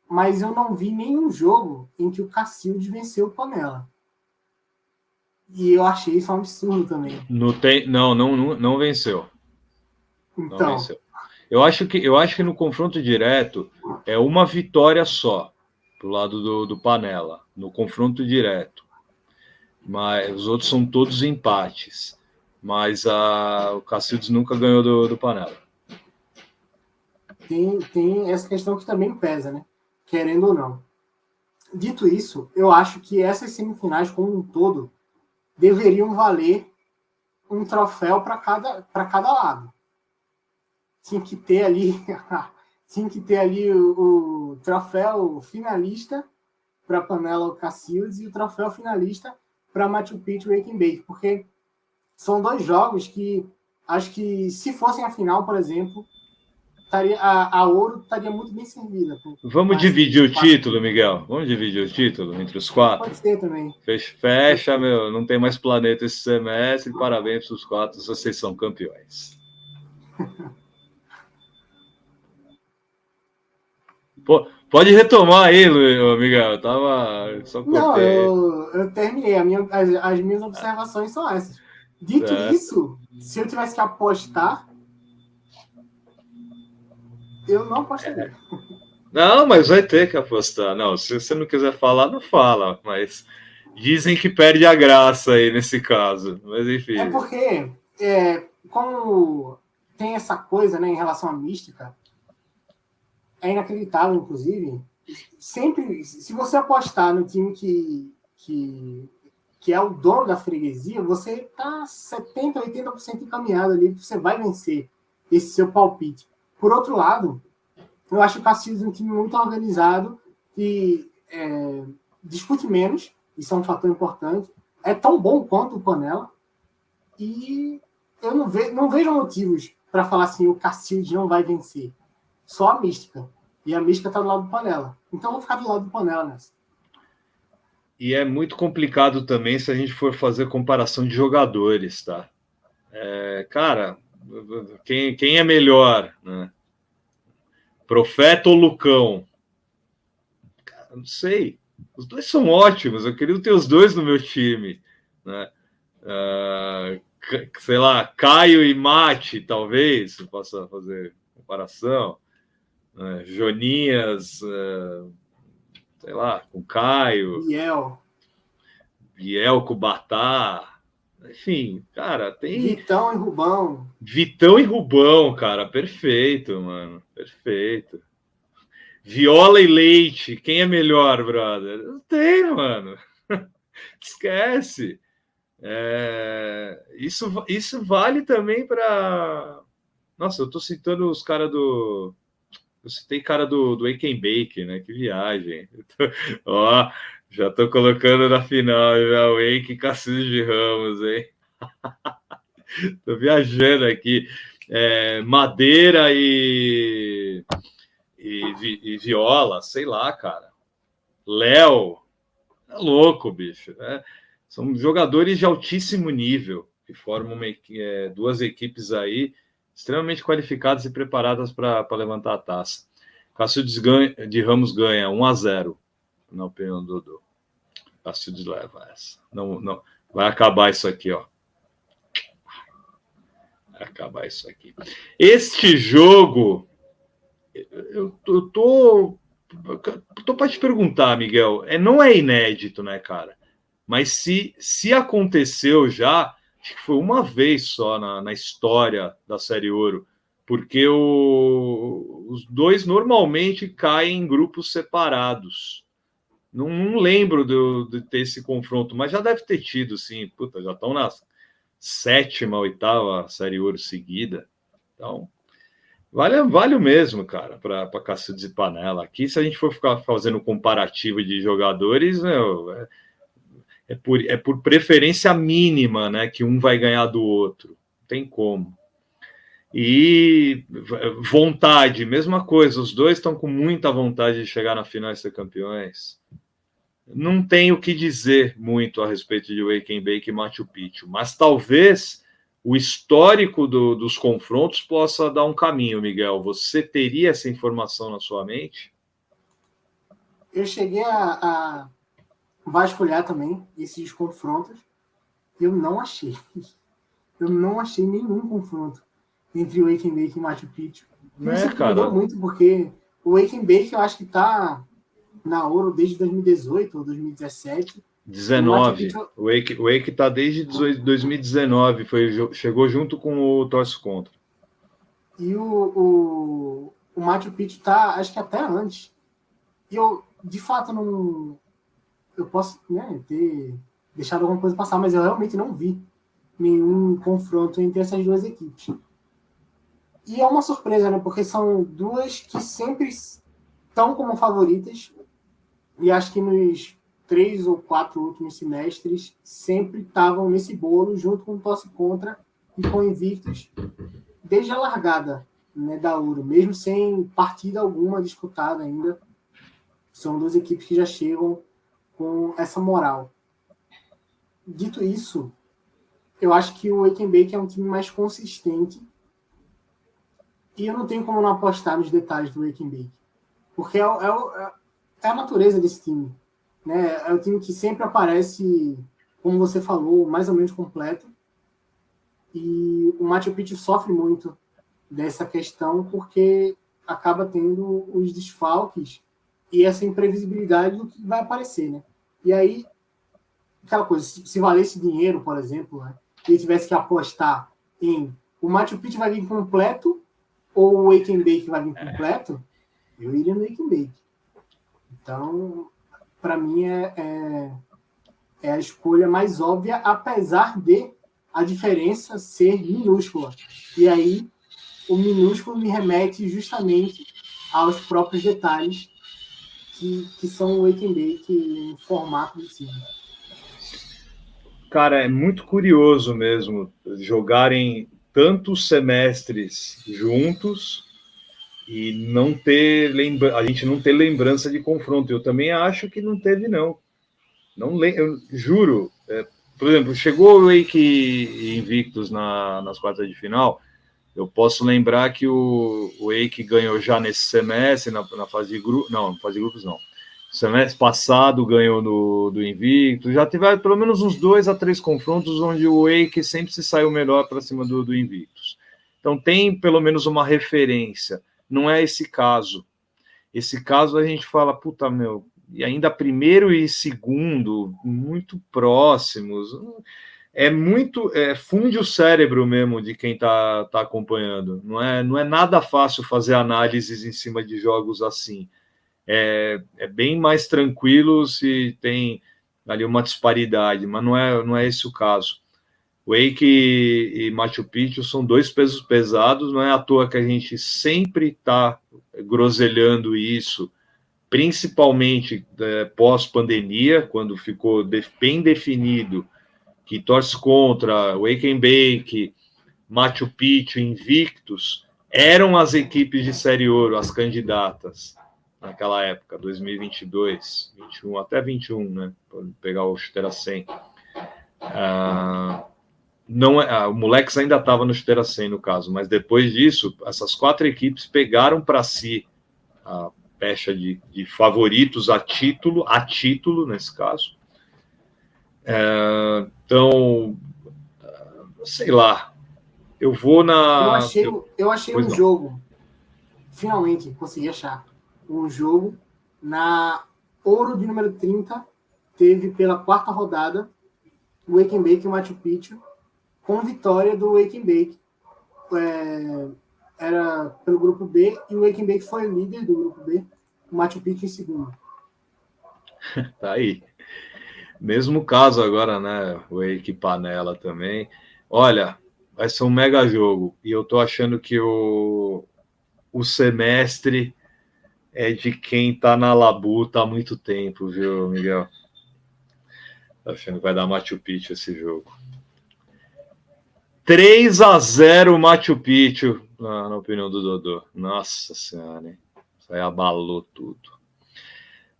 mas eu não vi nenhum jogo em que o Cacildes venceu o Panela. E eu achei isso um absurdo também. Não venceu. Então, não venceu. Eu acho que no confronto direto é uma vitória só pro lado do Panela, no confronto direto. Mas os outros são todos empates. Mas o Cacildes nunca ganhou do Panela. Tem essa questão que também pesa, né? Querendo ou não. Dito isso, eu acho que essas semifinais como um todo deveriam valer um troféu para cada lado. Tinha que ter ali o troféu finalista para Panela Cacildes e o troféu finalista para Machu Picchu Wake and Bake, porque são dois jogos que acho que se fossem a final, por exemplo, a Ouro estaria muito bem servida. Vamos dividir o título, Miguel. Vamos dividir o título entre os 4? Pode ser também. Fecha, meu. Não tem mais planeta esse semestre. Parabéns para os 4. Vocês são campeões. Pô, pode retomar aí, Miguel. Só cortei. Não, eu terminei. As minhas observações são essas. Dito isso, se eu tivesse que apostar, eu não apostaria. Não, mas vai ter que apostar. Não, se você não quiser falar, não fala. Mas dizem que perde a graça aí nesse caso. Mas enfim. É porque, como tem essa coisa, né, em relação à mística, é inacreditável, inclusive. Sempre, se você apostar no time que é o dono da freguesia, você está 70%, 80% encaminhado ali, que você vai vencer esse seu palpite. Por outro lado, eu acho o Castilhos um time muito organizado e discute menos, isso é um fator importante. É tão bom quanto o Panela. E eu não vejo motivos para falar assim, o Castilhos não vai vencer. Só a mística. E a mística está do lado do Panela. Então eu vou ficar do lado do Panela nessa. E é muito complicado também se a gente for fazer comparação de jogadores, tá? Cara, quem é melhor, né? Profeta ou Lucão? Cara, não sei. Os dois são ótimos. Eu queria ter os dois no meu time, né? Sei lá, Caio e Mate, talvez, eu possa fazer comparação. Joninhas, sei lá, com Caio. Biel com Batá. Enfim, cara, tem. Vitão e Rubão. Vitão e Rubão, cara, perfeito, mano. Perfeito. Viola e Leite, quem é melhor, brother? Não tem, mano. Esquece. Isso vale também para. Nossa, eu tô citando os caras do. Eu citei cara do Wake and Bake, né? Que viagem. Ó, já tô colocando na final, já, Wake e Cacilhos de Ramos, hein? Tô viajando aqui. Madeira e Viola, sei lá, cara. Léo, é louco, bicho. Né? São jogadores de altíssimo nível que formam duas equipes aí extremamente qualificadas e preparadas para levantar a taça. Cacilhos de Ramos ganha 1-0, na opinião do Dudu. Cacilhos leva essa. Não, vai acabar isso aqui, ó. Vai acabar isso aqui. Este jogo, eu tô para te perguntar, Miguel. Não é inédito, né, cara? Mas se aconteceu já, acho que foi uma vez só na história da Série Ouro, porque os dois normalmente caem em grupos separados. Não lembro de ter esse confronto, mas já deve ter tido, sim. Puta, já estão na 7ª, 8ª Série Ouro seguida. Então, vale o mesmo, cara, para Cacilhos e Panela. Aqui, se a gente for ficar fazendo comparativo de jogadores, é por preferência mínima, né, que um vai ganhar do outro. Não tem como. E vontade, mesma coisa. Os dois estão com muita vontade de chegar na final e ser campeões. Não tenho o que dizer muito a respeito de Wake and Bake e Machu Picchu, mas talvez o histórico dos confrontos possa dar um caminho, Miguel. Você teria essa informação na sua mente? Eu cheguei a vasculhar também esses confrontos. Eu não achei. Eu não achei nenhum confronto entre o Wake and Bake e Machu Picchu. Me surpreendeu muito, porque o Wake and Bake eu acho que está na Ouro desde 2018 ou 2017. 19. O Wake está desde 2019. Chegou junto com o Torce Contra. E o Machu Picchu está, acho que até antes. E eu, de fato, não... Eu posso, né, ter deixado alguma coisa passar, mas eu realmente não vi nenhum confronto entre essas duas equipes. E é uma surpresa, né? Porque são duas que sempre estão como favoritas. E acho que nos 3 ou 4 últimos semestres sempre estavam nesse bolo junto com o Tosse Contra e com Invictus desde a largada né, da Ouro, mesmo sem partida alguma disputada ainda. São duas equipes que já chegam com essa moral. Dito isso, eu acho que o Wake and Bake é um time mais consistente e eu não tenho como não apostar nos detalhes do Wake and Bake, porque é a natureza desse time, né? É o time que sempre aparece, como você falou, mais ou menos completo, e o Machu Picchu sofre muito dessa questão porque acaba tendo os desfalques e essa imprevisibilidade do que vai aparecer, né? E aí, aquela coisa, se valesse dinheiro, por exemplo, né, e tivesse que apostar em o Machu Picchu vai vir completo ou o Wake and Bake vai vir completo, eu iria no Wake and Bake. Então, para mim, é a escolha mais óbvia, apesar de a diferença ser minúscula. E aí, o minúsculo me remete justamente aos próprios detalhes que são o Wake and Bake em formato de time. Cara, é muito curioso mesmo jogarem tantos semestres juntos e não ter a gente não ter lembrança de confronto. Eu também acho que não teve, não. Eu juro. Por exemplo, chegou o Wake Invictus nas quartas de final. Eu posso lembrar que o Wake ganhou já nesse semestre, na fase de grupos. Não, fase de grupos não. Semestre passado ganhou do Invictus. Já tiveram pelo menos uns 2 a 3 confrontos onde o Wake sempre se saiu melhor para cima do Invictus. Então tem pelo menos uma referência. Não é esse caso. Esse caso a gente fala, puta, meu, e ainda primeiro e segundo, muito próximos. Funde o cérebro mesmo de quem tá acompanhando. Não é nada fácil fazer análises em cima de jogos assim. É bem mais tranquilo se tem ali uma disparidade, mas não é esse o caso. Wake e Machu Picchu são 2 pesos pesados, não é à toa que a gente sempre está groselhando isso, principalmente pós-pandemia, quando ficou bem definido que torce contra Wake and Bake, Machu Picchu, Invictus, eram as equipes de Série Ouro, as candidatas naquela época, 2022, 21, até 21, né? Para pegar o Chuteira 100. O Moleques ainda estava no Chuteira 100, no caso, mas depois disso, essas 4 equipes pegaram para si a pecha de favoritos a título nesse caso. Então, sei lá, eu vou na... Eu achei um jogo, finalmente consegui achar, um jogo na Ouro de número 30, teve pela 4ª rodada o Wake and Bake e o Machu Picchu, com vitória do Wake and Bake. Era pelo grupo B, e o Wake and Bake foi o líder do grupo B, o Machu Picchu em segundo. Tá aí. Mesmo caso agora, né? O Wake Panela também. Olha, vai ser um mega jogo. E eu tô achando que o semestre é de quem tá na labuta há muito tempo, viu, Miguel? Tô achando que vai dar Machu Picchu esse jogo. 3-0 Machu Picchu, na opinião do Dodô. Nossa Senhora, hein? Isso aí abalou tudo.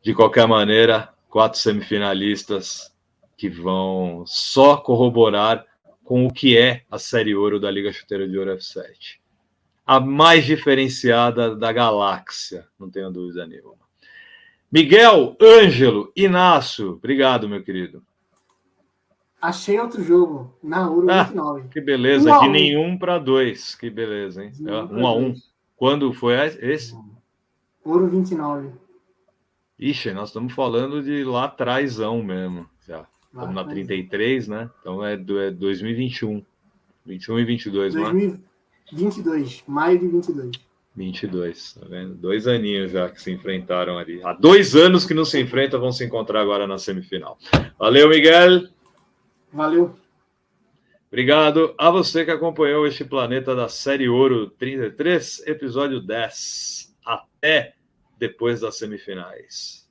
De qualquer maneira, 4 semifinalistas que vão só corroborar com o que é a Série Ouro da Liga Chuteira de Ouro F7. A mais diferenciada da galáxia, não tenho dúvida nenhuma. Miguel, Ângelo, Inácio, obrigado, meu querido. Achei outro jogo, na Ouro 29. Que beleza, de nenhum para 2. Que beleza, hein? 1-1. Quando foi esse? Ouro 29. Ixi, nós estamos falando de lá atrásão mesmo. Já. Estamos na 33, né? Então é 2021. 21 e 22, 2022, maio de 22. 22, tá vendo? 2 aninhos já que se enfrentaram ali. Há 2 anos que não se enfrentam, vão se encontrar agora na semifinal. Valeu, Miguel. Valeu. Obrigado a você que acompanhou este Planeta da Série Ouro 33, episódio 10. Até depois das semifinais.